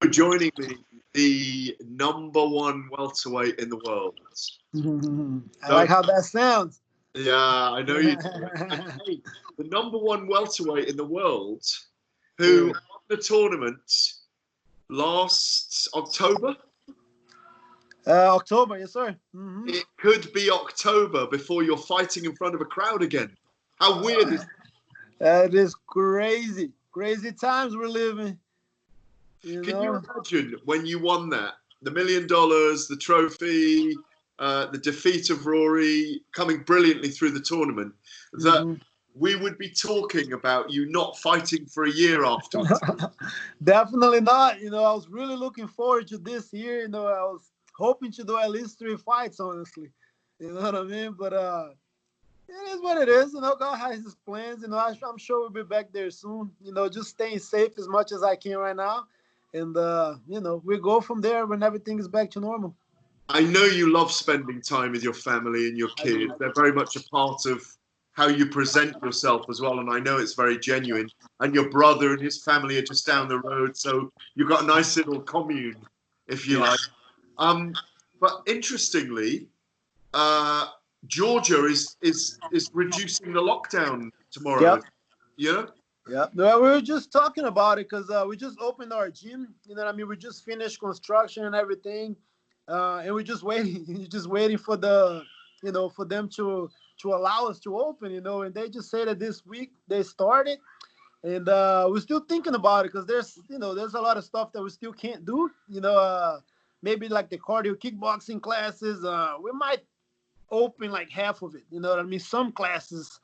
joining me, the #1 welterweight in the world. I like how that sounds. Yeah, I know you do. Hey, the #1 welterweight in the world, who won the tournament last October. October, yes, sir. It could be October before you're fighting in front of a crowd again. How weird is that? Is crazy. Crazy times we're living. Can you imagine when you won that? The $1 million, the trophy, the defeat of Rory, coming brilliantly through the tournament, that we would be talking about you not fighting for a year afterwards. Definitely not. I was really looking forward to this year. I was hoping to do at least 3 fights, honestly. You know what I mean? But it is what it is. God has his plans. I'm sure we'll be back there soon. Just staying safe as much as I can right now. And, we go from there when everything is back to normal. I know you love spending time with your family and your kids. They're very much a part of how you present yourself as well. And I know it's very genuine. And your brother and his family are just down the road. So you've got a nice little commune, if you like. But interestingly, Georgia is reducing the lockdown tomorrow. Yep. Yeah? Yeah, no, we were just talking about it because we just opened our gym. We just finished construction and everything, and we're just waiting for for them to allow us to open. And they just say that this week they started, and we're still thinking about it because there's a lot of stuff that we still can't do. Maybe like the cardio kickboxing classes. We might open like half of it. Some classes.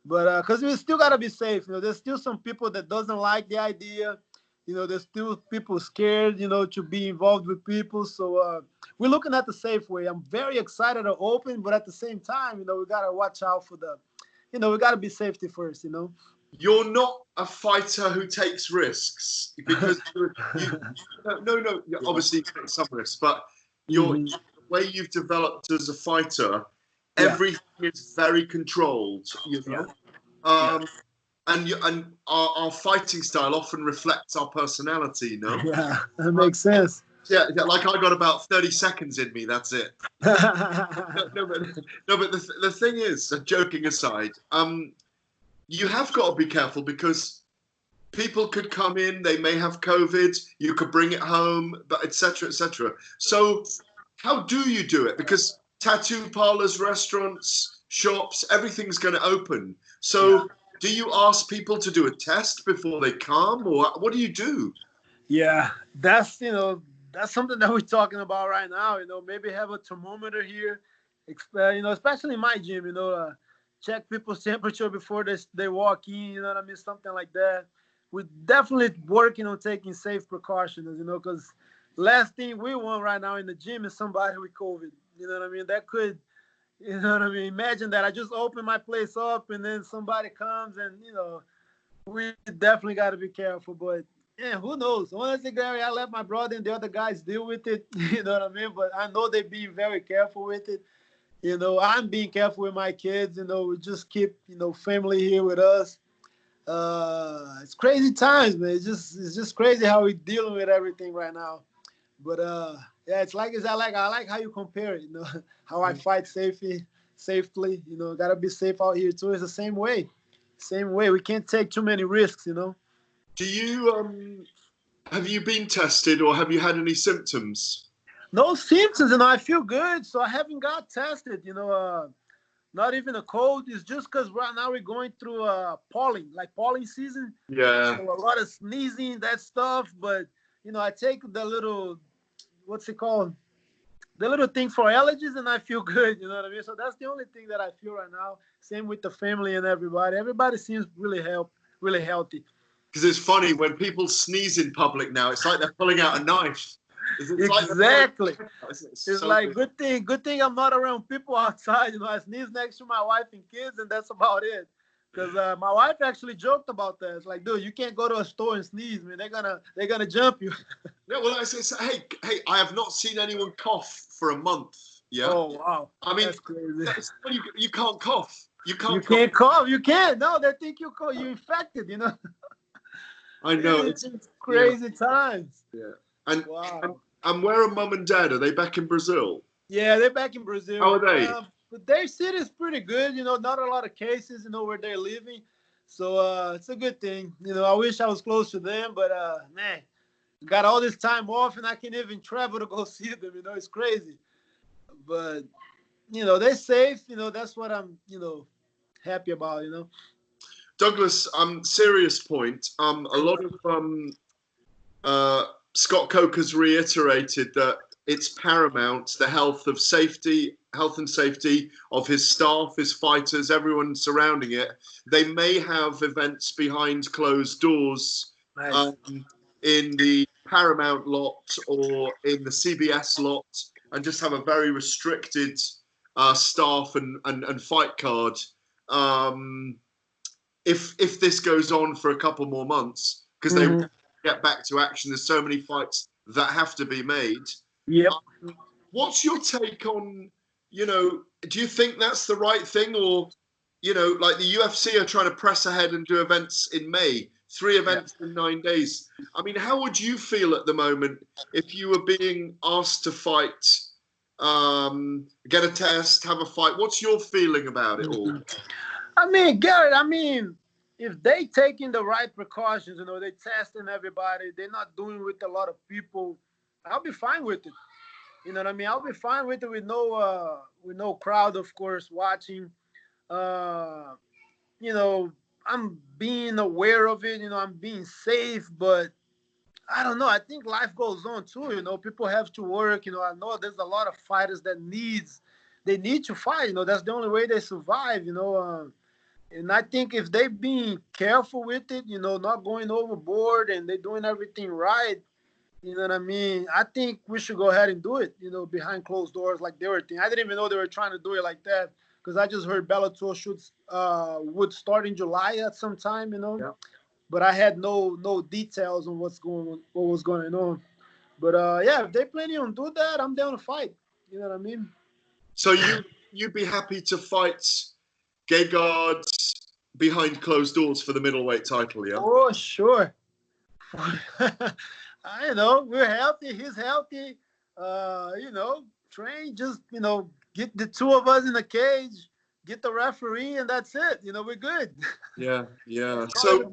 But because we still got to be safe. There's still some people that doesn't like the idea. There's still people scared, to be involved with people. So we're looking at the safe way. I'm very excited to open, but at the same time, we got to watch out for we got to be safety first, You're not a fighter who takes risks because no, obviously you take some risks, but the way you've developed as a fighter, everything is very controlled, and our fighting style often reflects our personality, Yeah, that makes sense. Yeah, like I got about 30 seconds in me. That's it. But the thing is, joking aside, you have got to be careful because people could come in. They may have COVID. You could bring it home, but etc. etc. So, how do you do it? Because tattoo parlors, restaurants, shops, everything's going to open. So do you ask people to do a test before they come, or what do you do? Yeah, that's something that we're talking about right now. Maybe have a thermometer here, especially in my gym, check people's temperature before they walk in, something like that. We're definitely working on taking safe precautions, because last thing we want right now in the gym is somebody with COVID. That could, imagine that I just open my place up and then somebody comes and, we definitely got to be careful. But, yeah, who knows? Honestly, Gary, I let my brother and the other guys deal with it, But I know they're being very careful with it. I'm being careful with my kids. We just keep, family here with us. It's crazy times, man. It's just crazy how we're dealing with everything right now. But I like how you compare it. How I fight safely. Gotta be safe out here too. It's the same way. We can't take too many risks. Do you have you been tested or have you had any symptoms? No symptoms, I feel good, so I haven't got tested. Not even a cold. It's just because right now we're going through pollen season. Yeah. So a lot of sneezing, that stuff. But I take the little, what's it called? The little thing for allergies, and I feel good. You know what I mean? So that's the only thing that I feel right now. Same with the family and everybody. Everybody seems really healthy. Because it's funny when people sneeze in public now. It's like they're pulling out a knife. Exactly. It's so like good thing I'm not around people outside. I sneeze next to my wife and kids, and that's about it. Because my wife actually joked about that. It's like, dude, you can't go to a store and sneeze, man. They're gonna jump you. Yeah, well, I say, hey, I have not seen anyone cough for a month. Yeah. Oh wow. I mean, that's crazy. You can't cough. You can't cough. You can't. No, they think you're infected. I know it's crazy times. Yeah. And, Wow. and where are mum and dad? Are they back in Brazil? Yeah, they're back in Brazil. How are they? But their city is pretty good. Not a lot of cases. Where they're living, so it's a good thing. I wish I was close to them, but man, got all this time off and I can't even travel to go see them. It's crazy. But they're safe. That's what I'm happy about. Douglas, serious point. A lot of Scott Coker's reiterated that it's paramount the health and safety of his staff, his fighters, everyone surrounding it. They may have events behind closed doors. Nice. In the Paramount lot or in the CBS lot, and just have a very restricted staff and fight card. If this goes on for a couple more months, because they get back to action, there's so many fights that have to be made. Yep. What's your take on, do you think that's the right thing, or, like the UFC are trying to press ahead and do events in May, 3 events in 9 days. I mean, how would you feel at the moment if you were being asked to fight, get a test, have a fight? What's your feeling about it all? I mean, Garrett, if they taking the right precautions, they testing everybody, they're not doing with a lot of people, I'll be fine with it. You know what I mean? I'll be fine with it with no crowd, of course, watching. I'm being aware of it. I'm being safe, but I don't know. I think life goes on too. People have to work. I know there's a lot of fighters that they need to fight. That's the only way they survive. And I think if they being careful with it, not going overboard and they doing everything right, you know what I mean? I think we should go ahead and do it, behind closed doors like they were thinking. I didn't even know they were trying to do it like that because I just heard Bellator would start in July at some time, Yeah. But I had no details on what was going on. But if they planning on do that, I'm down to fight. You know what I mean? So you'd be happy to fight Gegard behind closed doors for the middleweight title, yeah? Oh, sure. I know we're healthy. He's healthy. Train. Just get the 2 of us in the cage. Get the referee, and that's it. We're good. Yeah. So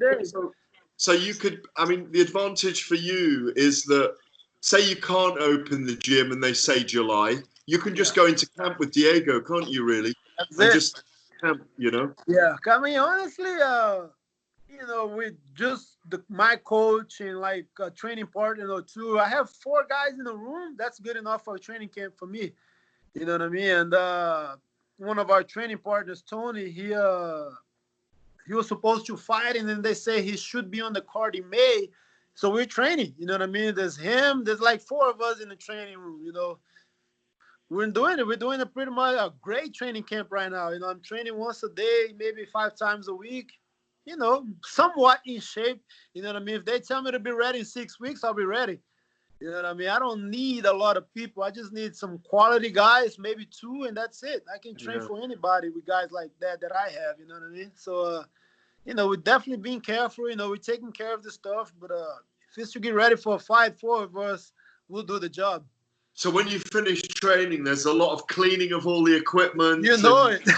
you could. I mean, the advantage for you is that, say you can't open the gym and they say July, you can just go into camp with Diego, can't you? Really? That's and it. Just camp. Yeah. I mean, honestly, with just my coach and like a training partner or 2, I have 4 guys in the room. That's good enough for a training camp for me. You know what I mean? And one of our training partners, Tony, he was supposed to fight, and then they say he should be on the card in May. So we're training. You know what I mean? There's him. There's like 4 of us in the training room. We're doing it. We're doing a pretty much a great training camp right now. I'm training once a day, maybe 5 times a week. Somewhat in shape. You know what I mean? If they tell me to be ready in 6 weeks, I'll be ready. You know what I mean? I don't need a lot of people. I just need some quality guys, maybe 2, and that's it. I can train for anybody with guys like that I have. You know what I mean? So, we're definitely being careful. We're taking care of the stuff. But if it's to get ready for a fight, 4 of us, we'll do the job. So when you finish training, there's a lot of cleaning of all the equipment. You know it.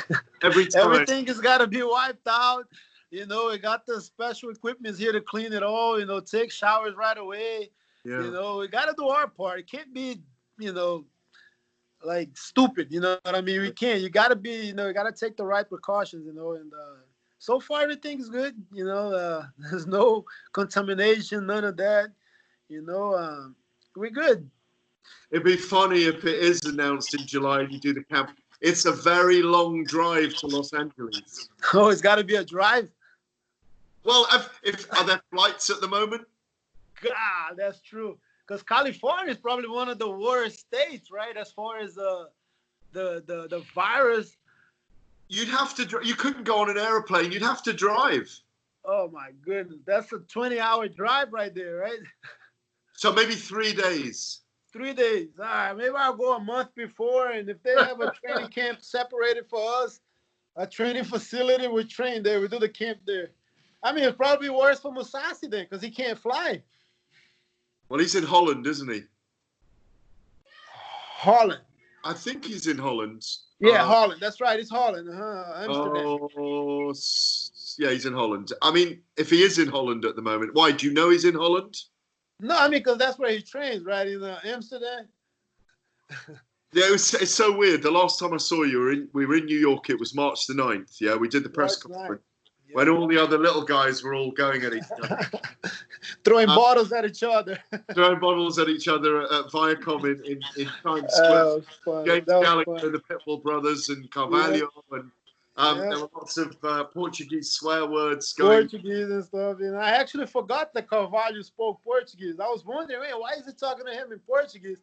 Every time. Everything has got to be wiped out. We got the special equipment here to clean it all. Take showers right away. Yeah. We got to do our part. It can't be, like stupid. You know what I mean? We can't. You got to be, you got to take the right precautions, and so far everything is good. There's no contamination, none of that. We're good. It'd be funny if it is announced in July and you do the camp. It's a very long drive to Los Angeles. Oh, it's got to be a drive? Well, are there flights at the moment? God, that's true. Because California is probably one of the worst states, right? As far as the virus. You'd have to. You couldn't go on an airplane. You'd have to drive. Oh my goodness, that's a 20-hour drive right there, right? So maybe 3 days. 3 days. All right, maybe I'll go a month before, and if they have a training camp separated for us, a training facility, we train there. We do the camp there. I mean, it's probably worse for Mousasi then, because he can't fly. Well, he's in Holland, isn't he? Holland. I think he's in Holland. Yeah, Holland. That's right. It's Holland. Amsterdam. Oh, yeah, he's in Holland. I mean, if he is in Holland at the moment, why? Do you know he's in Holland? No, I mean, because that's where he trains, right? In Amsterdam. Yeah, it's so weird. The last time I saw you, we were in New York. It was March the 9th. Yeah, we did the press conference. Yeah. When all the other little guys were all going at each other. Throwing bottles at each other. Throwing bottles at each other at Viacom in Times Square. James Gallagher and the Pitbull Brothers and Carvalho. Yeah. And there were lots of Portuguese swear words going. Portuguese and stuff. And I actually forgot that Carvalho spoke Portuguese. I was wondering, man, why is he talking to him in Portuguese?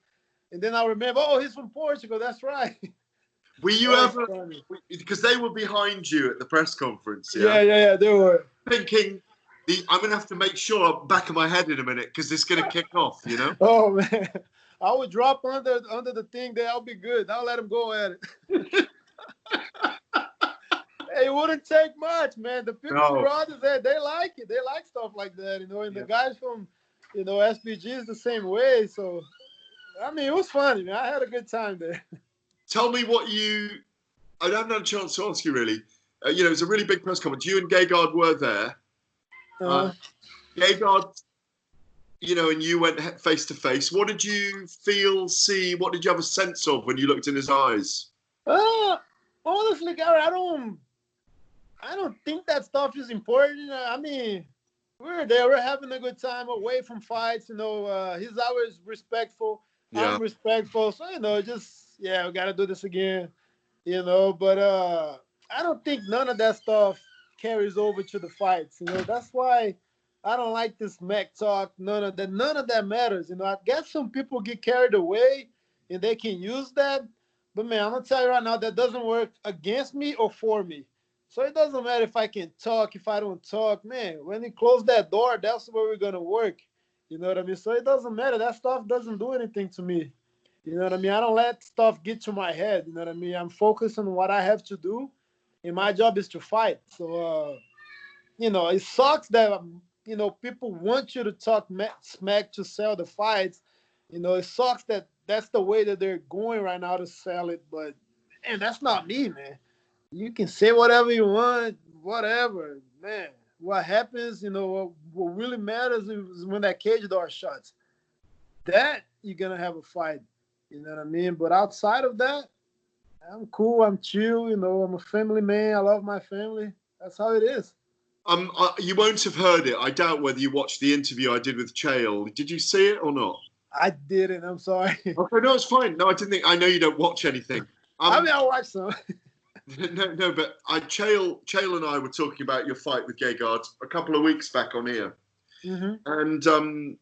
And then I remember, oh, he's from Portugal. That's right. Were you ever, because they were behind you at the press conference, yeah, they were. Thinking, I'm going to have to make sure I'm back of my head in a minute because it's going to kick off, you know? Oh, man. I would drop under the thing there. I'll be good. I'll let him go at it. Hey, it wouldn't take much, man. The people brothers, they like it. They like stuff like that, you know. And the guys from, SBG is the same way. So, I mean, it was funny, man. I had a good time there. Tell me I haven't had a chance to ask you really. It was a really big press conference. You and Gegard were there. Gegard, and you went face to face. What did you see? What did you have a sense of when you looked in his eyes? Honestly, Gary, I don't think that stuff is important. I mean, we're there. We're having a good time away from fights. He's always respectful. Yeah. I'm respectful. So, we got to do this again, But I don't think none of that stuff carries over to the fights. That's why I don't like this smack talk. None of that matters. I guess some people get carried away and they can use that. But, man, I'm going to tell you right now, that doesn't work against me or for me. So it doesn't matter if I can talk, if I don't talk. Man, when you close that door, that's where we're going to work. You know what I mean? So it doesn't matter. That stuff doesn't do anything to me. You know what I mean? I don't let stuff get to my head. You know what I mean? I'm focused on what I have to do, and my job is to fight. So, it sucks that, people want you to talk smack to sell the fights. It sucks that that's the way that they're going right now to sell it. But, man, that's not me, man. You can say whatever you want, whatever, man. What happens, what really matters is when that cage door shuts. That you're going to have a fight. You know what I mean? But outside of that, I'm cool. I'm chill. I'm a family man. I love my family. That's how it is. You won't have heard it. I doubt whether you watched the interview I did with Chael. Did you see it or not? I didn't. I'm sorry. Okay, no, it's fine. No, I didn't think. I know you don't watch anything. I watched some. No, but Chael and I were talking about your fight with Gegard a couple of weeks back on here. Mm-hmm. And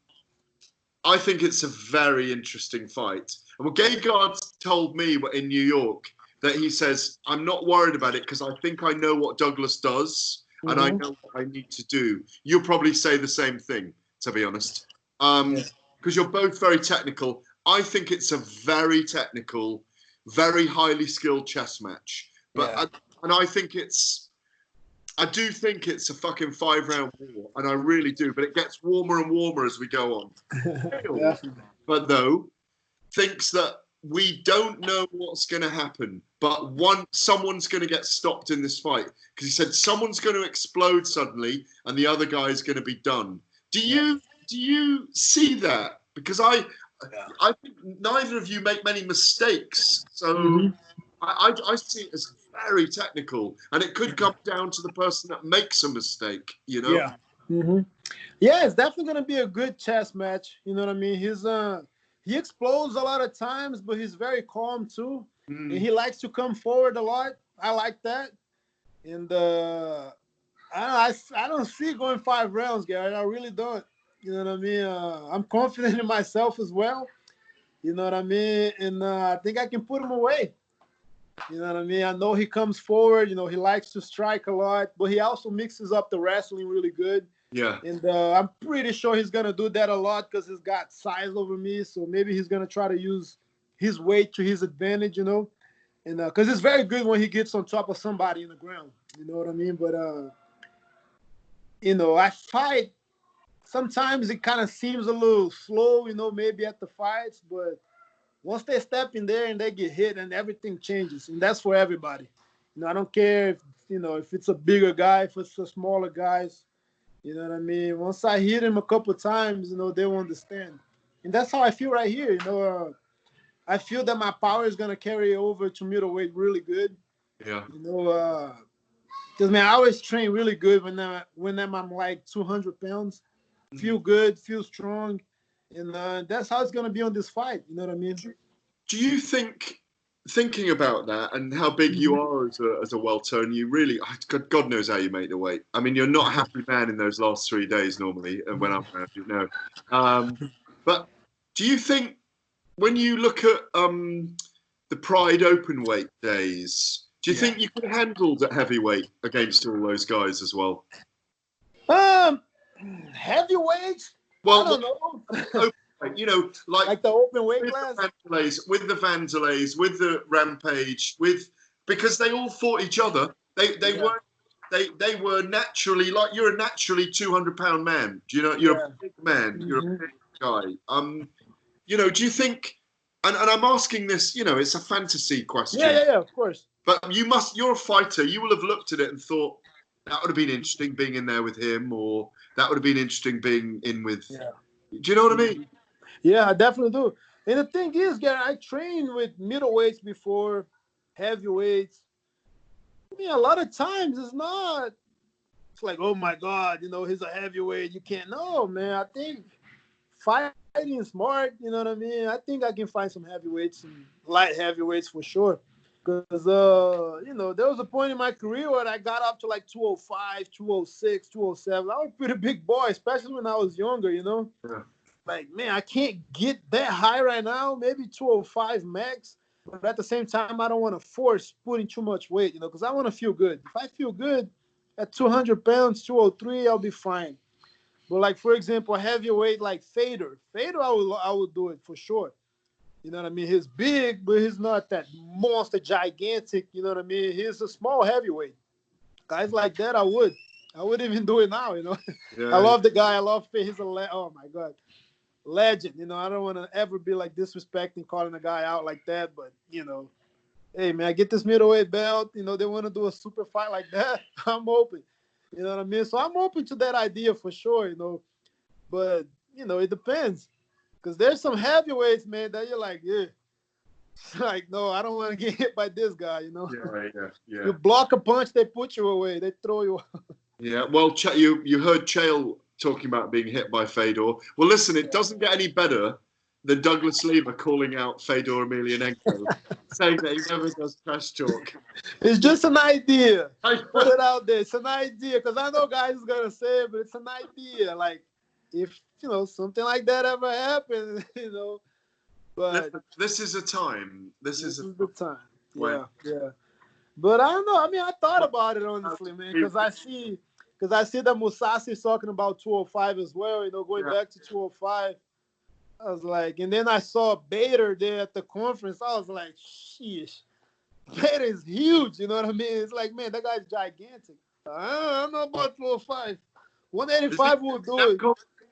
I think it's a very interesting fight. And what Gegard told me in New York, that he says, I'm not worried about it because I think I know what Douglas does and I know what I need to do. You'll probably say the same thing, to be honest. Because you're both very technical. I think it's a very technical, very highly skilled chess match. But I do think it's a fucking 5-round war, and I really do. But it gets warmer and warmer as we go on. But though, thinks that we don't know what's going to happen, but someone's going to get stopped in this fight because he said someone's going to explode suddenly, and the other guy's going to be done. Do you see that? Because I think neither of you make many mistakes, so I see it as very technical, and it could come down to the person that makes a mistake. Yeah. Mm-hmm. Yeah, it's definitely gonna be a good chess match. You know what I mean? He explodes a lot of times, but he's very calm too, and he likes to come forward a lot. I like that, and I don't see it going 5 rounds, Gary. I really don't. You know what I mean? I'm confident in myself as well. You know what I mean? And I think I can put him away. You know what I mean? I know he comes forward. He likes to strike a lot, but he also mixes up the wrestling really good. Yeah. And I'm pretty sure he's going to do that a lot because he's got size over me. So maybe he's going to try to use his weight to his advantage, And because it's very good when he gets on top of somebody in the ground. You know what I mean? But, I fight sometimes it kind of seems a little slow, you know, maybe at the fights, but once they step in there and they get hit, and everything changes, and that's for everybody. You know, I don't care if if it's a bigger guy, if it's a smaller guys. You know what I mean? Once I hit him a couple of times, they will understand, and that's how I feel right here. I feel that my power is gonna carry over to middleweight really good. Yeah. Because man, I always train really good when I'm like 200 pounds. Feel good, feel strong, and that's how it's gonna be on this fight. You know what I mean? Do you think, thinking about that and how big you are as a welter, and you really, God knows how you make the weight. I mean, you're not a happy man in those last 3 days normally, and when I'm around you know. But do you think when you look at the Pride open weight days, do you think you could have handled at heavyweight against all those guys as well? Heavyweights? Well, I don't know. Like the open weight with class? with the Vandalays, with the Rampage, because they all fought each other. They were naturally, like, you're a naturally 200-pound man. Do you know? You're a big man. You're a big guy. Do you think? And I'm asking this. It's a fantasy question. Yeah, of course. But you're a fighter. You will have looked at it and thought, that would have been interesting being in there with him, or that would have been interesting being in with. Yeah. Do you know what I mean? Yeah, I definitely do. And the thing is, Gary, I trained with middleweights before, heavyweights. I mean, a lot of times it's like, oh my God, he's a heavyweight. You can't know, man. I think fighting smart, you know what I mean? I think I can find some heavyweights and light heavyweights for sure. Because, there was a point in my career where I got up to like 205, 206, 207. I was a pretty big boy, especially when I was younger, Yeah. Like, man, I can't get that high right now, maybe 205 max. But at the same time, I don't want to force putting too much weight, because I want to feel good. If I feel good at 200 pounds, 203, I'll be fine. But, like, for example, a heavyweight like Fedor, I would do it for sure. You know what I mean? He's big, but he's not that monster gigantic. You know what I mean? He's a small heavyweight. Guys like that, I would even do it now. Yeah. I love the guy. I love Fedor. He's oh my God, legend. I don't want to ever be like disrespecting, calling a guy out like that. But hey man, I get this middleweight belt. They want to do a super fight like that. I'm open. You know what I mean? So I'm open to that idea for sure. But it depends. Because there's some heavyweights, man, that you're like, yeah. Like, no, I don't want to get hit by this guy, Yeah. You block a punch, they put you away. They throw you out. Yeah, well, you heard Chael talking about being hit by Fedor. Well, listen, it doesn't get any better than Douglas Lima calling out Fedor Emelianenko, saying that he never does trash talk. It's just an idea. Put it out there. It's an idea. Because I know guys is going to say it, but it's an idea. Like, if, something like that ever happened, but this is a time. This is the time. Yeah. But I don't know. I mean, I thought about it honestly, man, because I see that Mousasi is talking about 205 as well. Going back to 205. I was like, and then I saw Bader there at the conference. I was like, sheesh, Bader is huge. You know what I mean? It's like, man, that guy's gigantic. I don't know about 205. 185 will do it.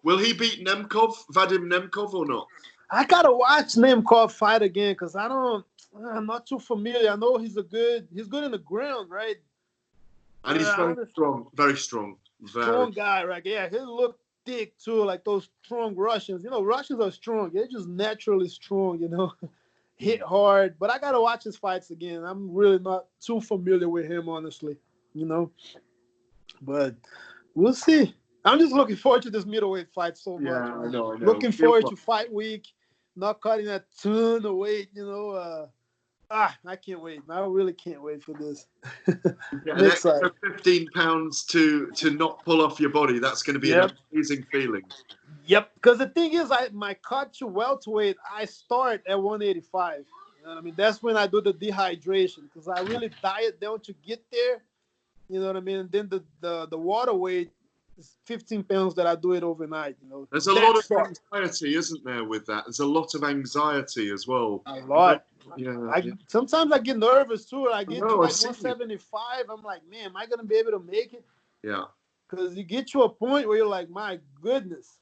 Will he beat Vadim Nemkov, or not? I gotta watch Nemkov fight again because I'm not too familiar. I know he's good in the ground, right? And he's very strong, very strong. Strong guy, right? Yeah, he looked thick too, like those strong Russians. Russians are strong. They're just naturally strong, hit hard. But I gotta watch his fights again. I'm really not too familiar with him, honestly, But we'll see. I'm just looking forward to this middleweight fight so much. Yeah, I know. Looking forward to fight week, not cutting a ton of weight, I can't wait. I really can't wait for this. An extra 15 pounds to not pull off your body. That's going to be an amazing feeling. Yep. Because the thing is, my cut to welterweight, I start at 185. You know what I mean? That's when I do the dehydration because I really diet down to get there. You know what I mean? And then the water weight is 15 pounds that I do it overnight. There's a lot of anxiety, isn't there, with that? There's a lot of anxiety as well. A lot. Yeah. Sometimes I get nervous too. I get to like 175. I'm like, man, am I gonna be able to make it? Yeah. because you get to a point where you're like, my goodness,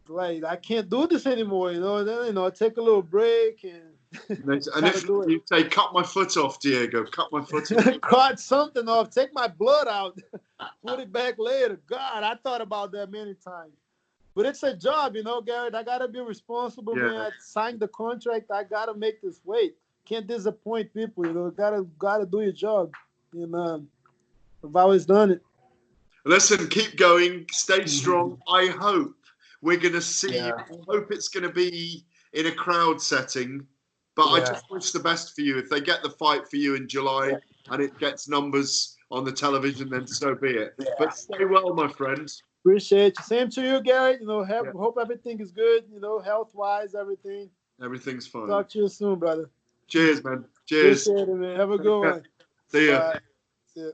like I can't do this anymore. Then I take a little break and And if you say, cut my foot off, Diego, cut my foot off. cut something off, take my blood out, put it back later. God, I thought about that many times. But it's a job, Garrett. I gotta be responsible, man. I signed the contract. I gotta make this weight. Can't disappoint people, Gotta do your job. I've always done it. Listen, keep going, stay strong. I hope we're gonna see you. I hope it's gonna be in a crowd setting. But I just wish the best for you. If they get the fight for you in July and it gets numbers on the television, then so be it. Yeah. But stay well, my friend. Appreciate you. Same to you, Garrett. Hope everything is good, health-wise, everything. Everything's fine. Talk to you soon, brother. Cheers, man. Cheers. Appreciate it, man. Have a good one. See ya. Bye. See ya.